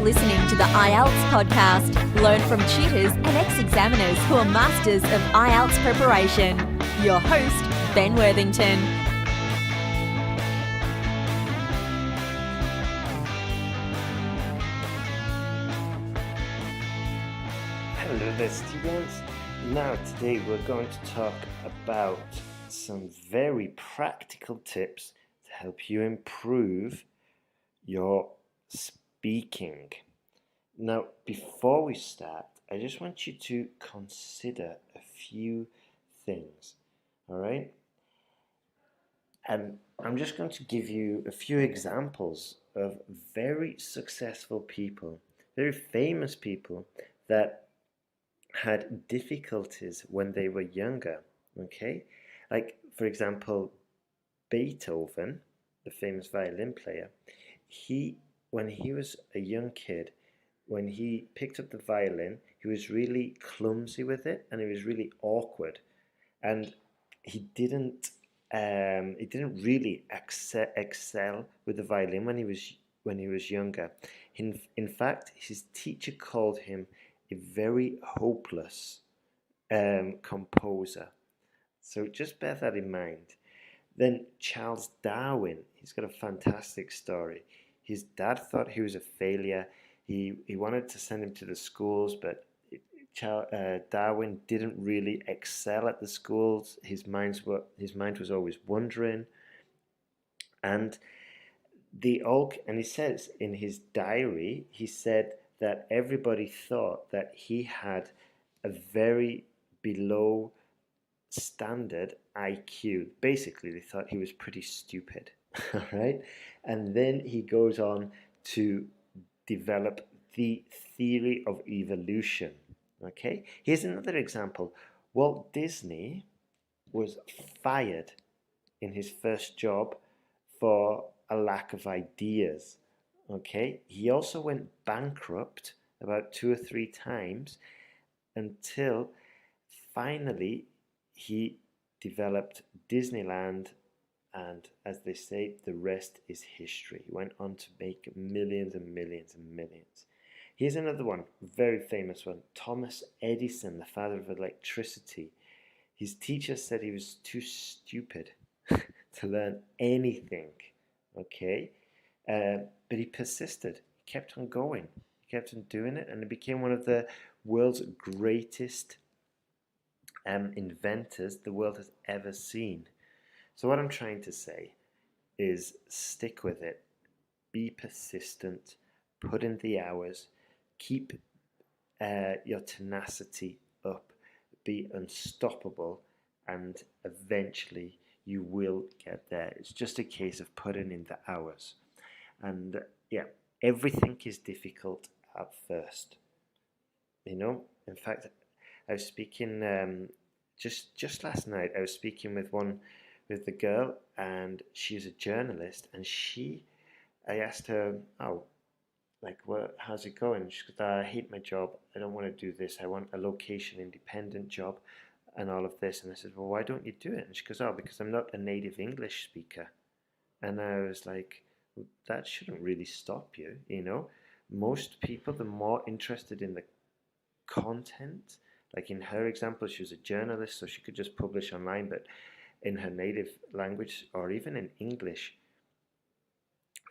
listening to the IELTS podcast. Learn from tutors and ex-examiners who are masters of IELTS preparation. Your host, Ben Worthington. Hello there, students. Now today we're going to talk about some very practical tips to help you improve your speaking. Now, before we start, I just want you to consider a few things, all right? And I'm just going to give you a few examples of very successful people, very famous people that had difficulties when they were younger, okay? Like, for example, Beethoven, the famous violin player, when he was a young kid, when he picked up the violin, he was really clumsy with it, and it was really awkward, and he didn't really excel with the violin when he was younger. In fact, his teacher called him a very hopeless composer. So just bear that in mind. Then Charles Darwin, he's got a fantastic story. His dad thought he was a failure. He wanted to send him to the schools, but Darwin didn't really excel at the schools. His mind was always wandering, and he says in his diary, he said that everybody thought that he had a very below standard IQ. Basically, they thought he was pretty stupid, right? And then he goes on to develop the theory of evolution, okay? Here's another example. Walt Disney was fired in his first job for a lack of ideas. Okay, he also went bankrupt about 2 or 3 times until finally he developed Disneyland, and as they say, the rest is history. He went on to make millions and millions and millions. Here's another one, very famous one. Thomas Edison, the father of electricity. His teacher said he was too stupid to learn anything, okay? But he persisted. He kept on going. He kept on doing it, and he became one of the world's greatest inventors the world has ever seen. So what I'm trying to say is stick with it. Be persistent. Put in the hours. Keep your tenacity up. Be unstoppable, and eventually you will get there. It's just a case of putting in the hours. And everything is difficult at first. You know, in fact, I was speaking just last night. I was speaking with the girl, and she's a journalist. And I asked her, how's it going? She goes, I hate my job. I don't want to do this. I want a location independent job, and all of this. And I said, well, why don't you do it? And she goes, because I'm not a native English speaker. And I was like, that shouldn't really stop you, you know. Most people, they're more interested in the content. Like in her example, she was a journalist, so she could just publish online, but in her native language or even in English.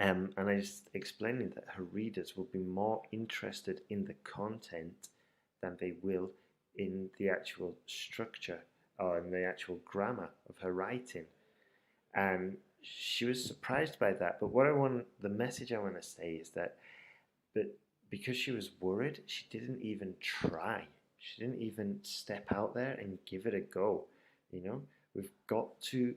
And I was explaining that her readers will be more interested in the content than they will in the actual structure or in the actual grammar of her writing. And she was surprised by that. But the message I want to say is that because she was worried, she didn't even try. She didn't even step out there and give it a go. You know, we've got to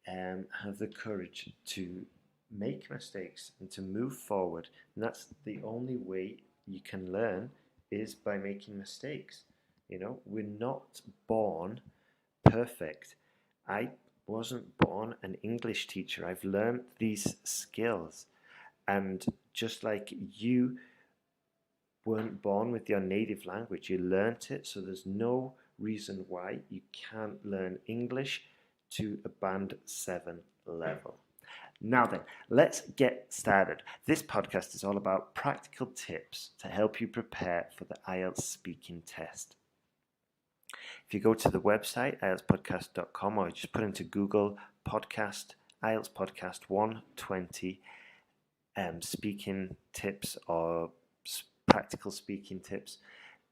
have the courage to make mistakes and to move forward. And that's the only way you can learn, is by making mistakes. You know, we're not born perfect. I wasn't born an English teacher. I've learned these skills, and just like you weren't born with your native language, you learnt it, so there's no reason why you can't learn English to a band 7 level. Now then, let's get started. This podcast is all about practical tips to help you prepare for the IELTS speaking test. If you go to the website, IELTSPodcast.com, or just put into Google podcast, IELTS podcast 120 speaking tips or practical speaking tips,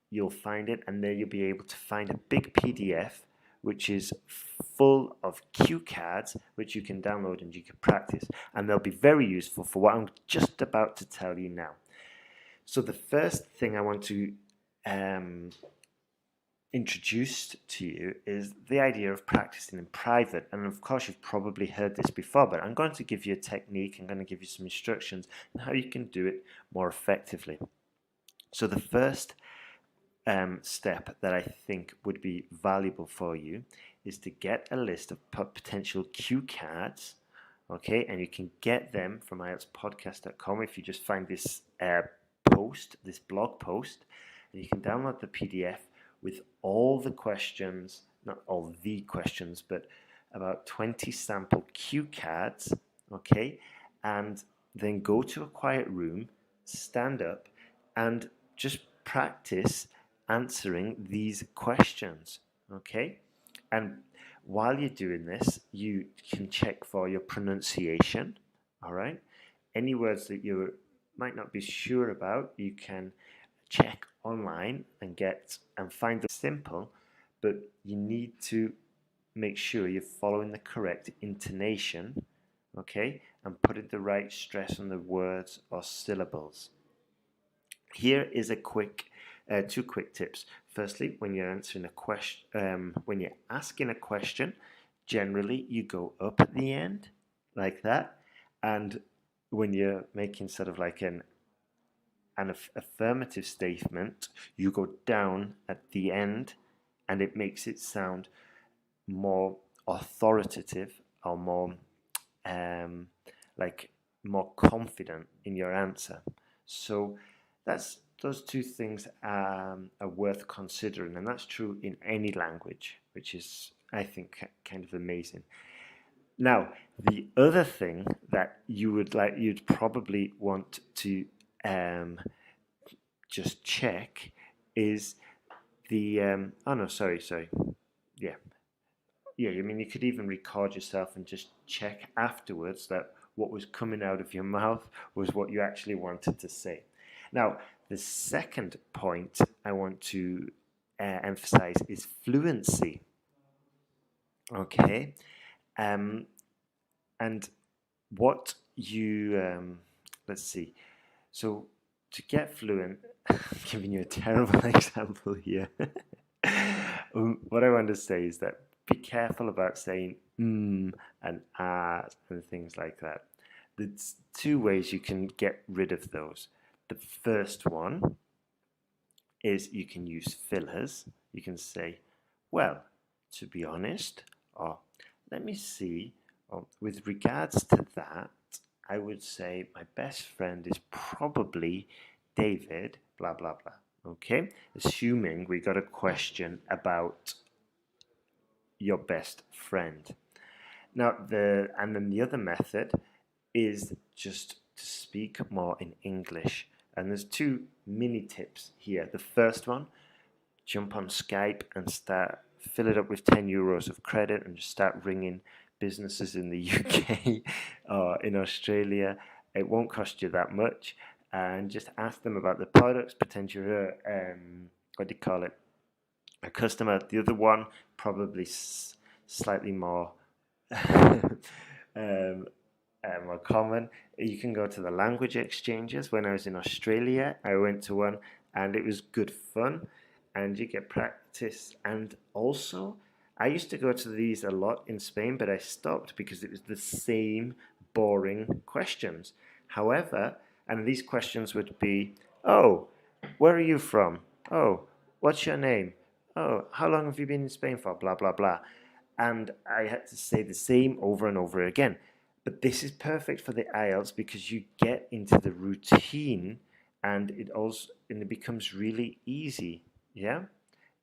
you'll find it, and there you'll be able to find a big PDF which is full of cue cards which you can download and you can practice, and they'll be very useful for what I'm just about to tell you now. So the first thing I want to introduce to you is the idea of practicing in private. And of course you've probably heard this before, but I'm going to give you a technique, I'm going to give you some instructions on how you can do it more effectively. So the first step that I think would be valuable for you is to get a list of potential cue cards, okay, and you can get them from IELTSPodcast.com if you just find this this blog post, and you can download the PDF with all the questions, not all the questions, but about 20 sample cue cards, okay, and then go to a quiet room, stand up, and just practice answering these questions, okay? And while you're doing this, you can check for your pronunciation, all right? Any words that you might not be sure about, you can check online and find them simple, but you need to make sure you're following the correct intonation, okay, and putting the right stress on the words or syllables. Here is a two quick tips. Firstly, when you're answering a question, when you're asking a question, generally you go up at the end like that, and when you're making sort of like an affirmative statement, you go down at the end, and it makes it sound more authoritative or more more confident in your answer. So those two things are worth considering, and that's true in any language, which is, I think, kind of amazing. Now, the other thing that you'd probably want to just check is the I mean, you could even record yourself and just check afterwards that what was coming out of your mouth was what you actually wanted to say. Now, the second point I want to emphasize is fluency. Okay, and what you let's see. So to get fluent, I'm giving you a terrible example here. What I want to say is that be careful about saying and and things like that. There's two ways you can get rid of those. The first one is you can use fillers. You can say, well, to be honest, or let me see, or with regards to that, I would say my best friend is probably David, blah, blah, blah. Okay? Assuming we got a question about your best friend. Now, then the other method is just to speak more in English. And there's two mini tips here. The first one, jump on Skype and fill it up with €10 of credit and just start ringing businesses in the UK or in Australia. It won't cost you that much, and just ask them about the products, potential a customer. The other one, probably slightly more more common. You can go to the language exchanges. When I was in Australia, I went to one, and it was good fun, and you get practice. And also, I used to go to these a lot in Spain, but I stopped because it was the same boring questions. However, and these questions would be, oh, where are you from? Oh, what's your name? Oh, how long have you been in Spain for? Blah, blah, blah. And I had to say the same over and over again. But this is perfect for the IELTS because you get into the routine, and it becomes really easy, yeah?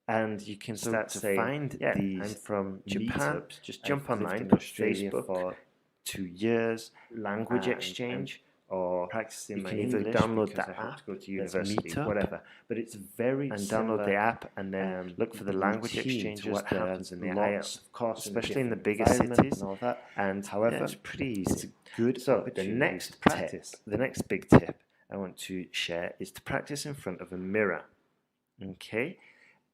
And you can start to find these. I'm from Japan. Just jump online, Facebook, 2 years, language exchange, or practicing my English. You can either download the app, go to university, whatever. But it's very and similar. Download the app and then look for the language exchanges, what happens in the IELTS, of course, especially in the bigger cities. And all that. And however, it's pretty easy. It's good. So the next practice, the next big tip I want to share is to practice in front of a mirror. Okay.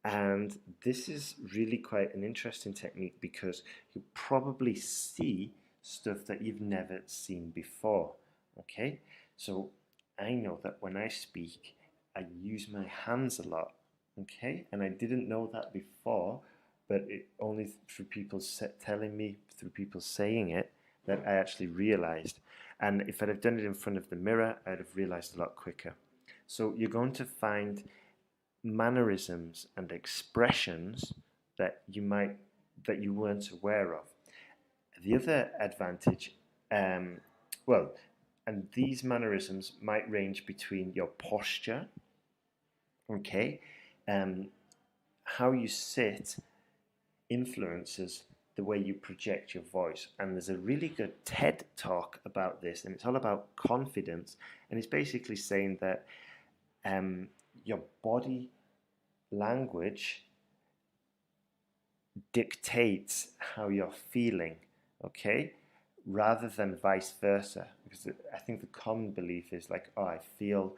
And this is really quite an interesting technique because you probably see stuff that you've never seen before. Okay, so I know that when I speak, I use my hands a lot. Okay, and I didn't know that before, but it only through people telling me, through people saying it, that I actually realized. And if I'd have done it in front of the mirror, I'd have realized a lot quicker. So you're going to find mannerisms and expressions that you weren't aware of. The other advantage, and these mannerisms might range between your posture, okay, how you sit influences the way you project your voice. And there's a really good TED talk about this, and it's all about confidence, and it's basically saying that your body language dictates how you're feeling, okay, rather than vice versa. Because I think the common belief is like, oh, I feel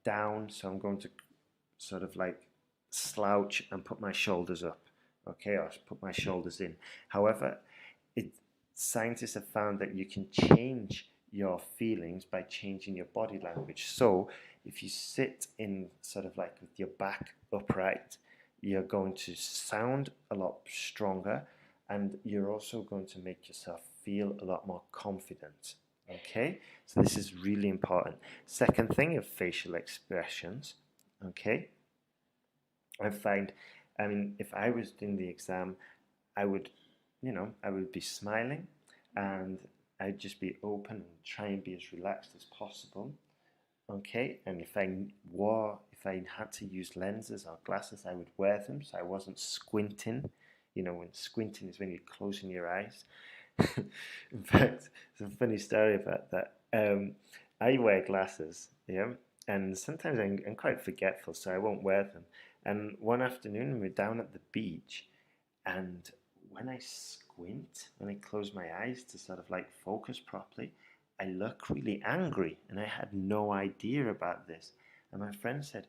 down, so I'm going to sort of like slouch and put my shoulders up, okay, or put my shoulders in. However, scientists have found that you can change your feelings by changing your body language. So if you sit in sort of like with your back upright, you're going to sound a lot stronger, and you're also going to make yourself feel a lot more confident. Okay, so this is really important. Second thing of facial expressions. Okay, I find, if I was doing the exam, I would be smiling, and I'd just be open and try and be as relaxed as possible. Okay, and if I had to use lenses or glasses, I would wear them so I wasn't squinting. When squinting is when you're closing your eyes. In fact, there's a funny story about that. I wear glasses, and sometimes I'm quite forgetful, so I won't wear them. And one afternoon, we were down at the beach, and when I squint, when I close my eyes to sort of like focus properly, I look really angry, and I had no idea about this. And my friend said,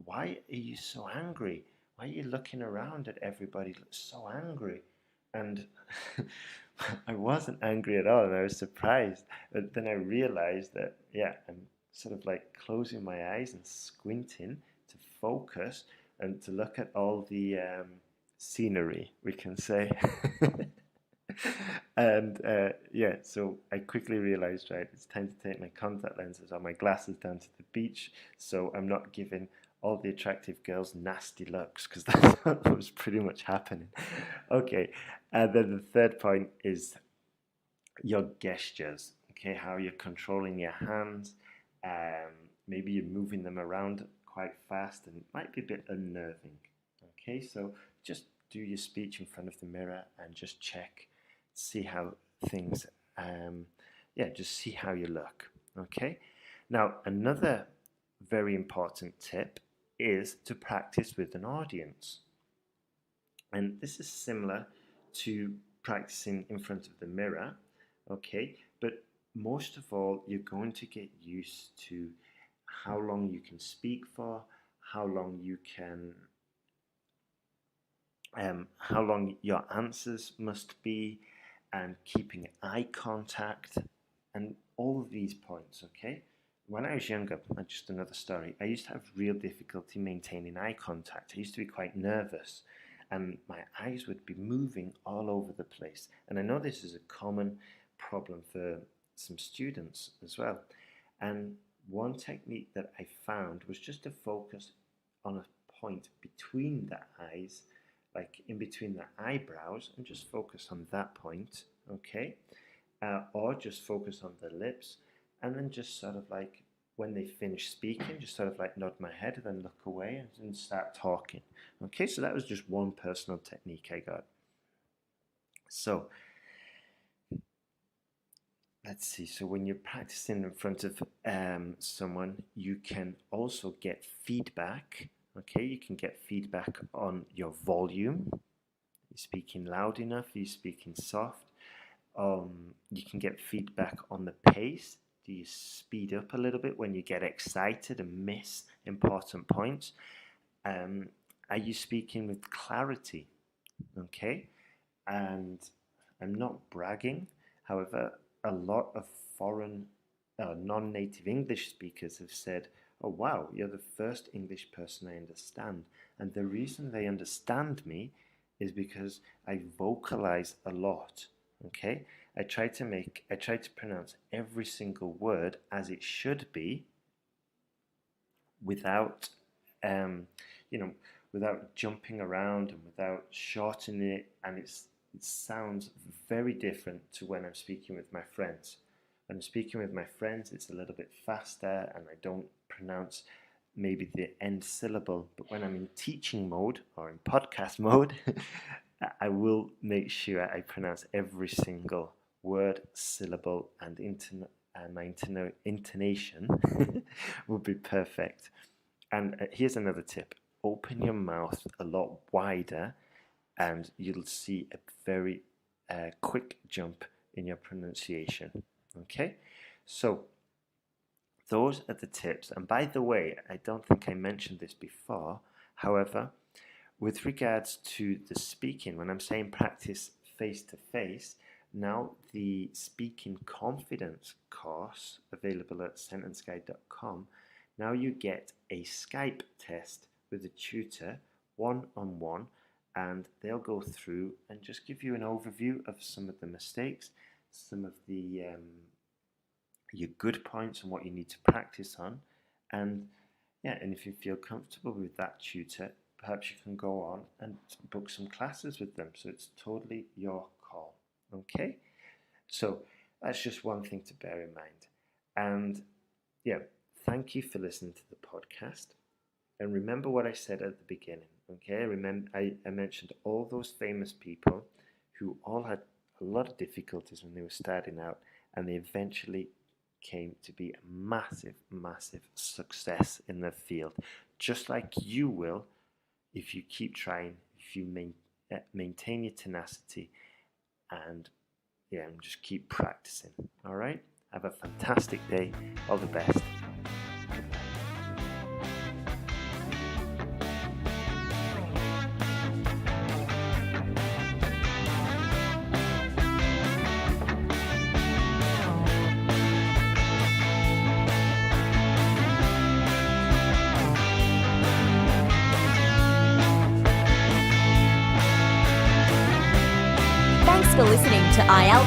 "Why are you so angry? Why are you looking around at everybody so angry?" And I wasn't angry at all, and I was surprised. But then I realized that, I'm sort of like closing my eyes and squinting to focus and to look at all the scenery, we can say. And so I quickly realized, right, it's time to take my contact lenses or my glasses down to the beach, so I'm not giving all the attractive girls nasty looks, because that's what was pretty much happening. Okay, and then the third point is your gestures, okay, how you're controlling your hands. Maybe you're moving them around quite fast, and it might be a bit unnerving. Okay, so just do your speech in front of the mirror and just check, see how things, just see how you look. Okay, now another very important tip is to practice with an audience. And this is similar to practicing in front of the mirror, okay? But most of all, you're going to get used to how long you can speak for, how long your answers must be, and keeping eye contact, and all of these points, okay? When I was younger, just another story, I used to have real difficulty maintaining eye contact. I used to be quite nervous, and my eyes would be moving all over the place. And I know this is a common problem for some students as well. And one technique that I found was just to focus on a point between the eyes, like in between the eyebrows, and just focus on that point, okay? Or just focus on the lips, and then just sort of like, when they finish speaking, just sort of like nod my head and then look away and start talking. Okay, so that was just one personal technique I got. So let's see. So when you're practicing in front of someone, you can also get feedback. Okay, you can get feedback on your volume. You're speaking loud enough? Are you speaking soft? You can get feedback on the pace. Do you speed up a little bit when you get excited and miss important points? Are you speaking with clarity? Okay, and I'm not bragging. However, a lot of foreign, non-native English speakers have said, "Oh wow, you're the first English person I understand." And the reason they understand me is because I vocalize a lot. Okay, I try to pronounce every single word as it should be, without, without jumping around and without shortening it, and it sounds very different to when I'm speaking with my friends. When I'm speaking with my friends, it's a little bit faster and I don't pronounce maybe the end syllable, but when I'm in teaching mode or in podcast mode, I will make sure I pronounce every single word, syllable, and my intonation will be perfect. And here's another tip. Open your mouth a lot wider and you'll see a very quick jump in your pronunciation. Okay, so those are the tips. And by the way, I don't think I mentioned this before. However, with regards to the speaking, when I'm saying practice face to face, now the Speaking Confidence course available at sentenceguide.com, now you get a Skype test with a tutor, one-on-one, and they'll go through and just give you an overview of some of the mistakes, some of the your good points and what you need to practice on. And if you feel comfortable with that tutor, perhaps you can go on and book some classes with them. So it's totally your call. Okay, so that's just one thing to bear in mind. And thank you for listening to the podcast. And remember what I said at the beginning. Okay, I mentioned all those famous people who all had a lot of difficulties when they were starting out, and they eventually came to be a massive, massive success in their field, just like you will if you keep trying, if you maintain your tenacity, and just keep practicing. All right, have a fantastic day. All the best. Thanks for listening to IELTS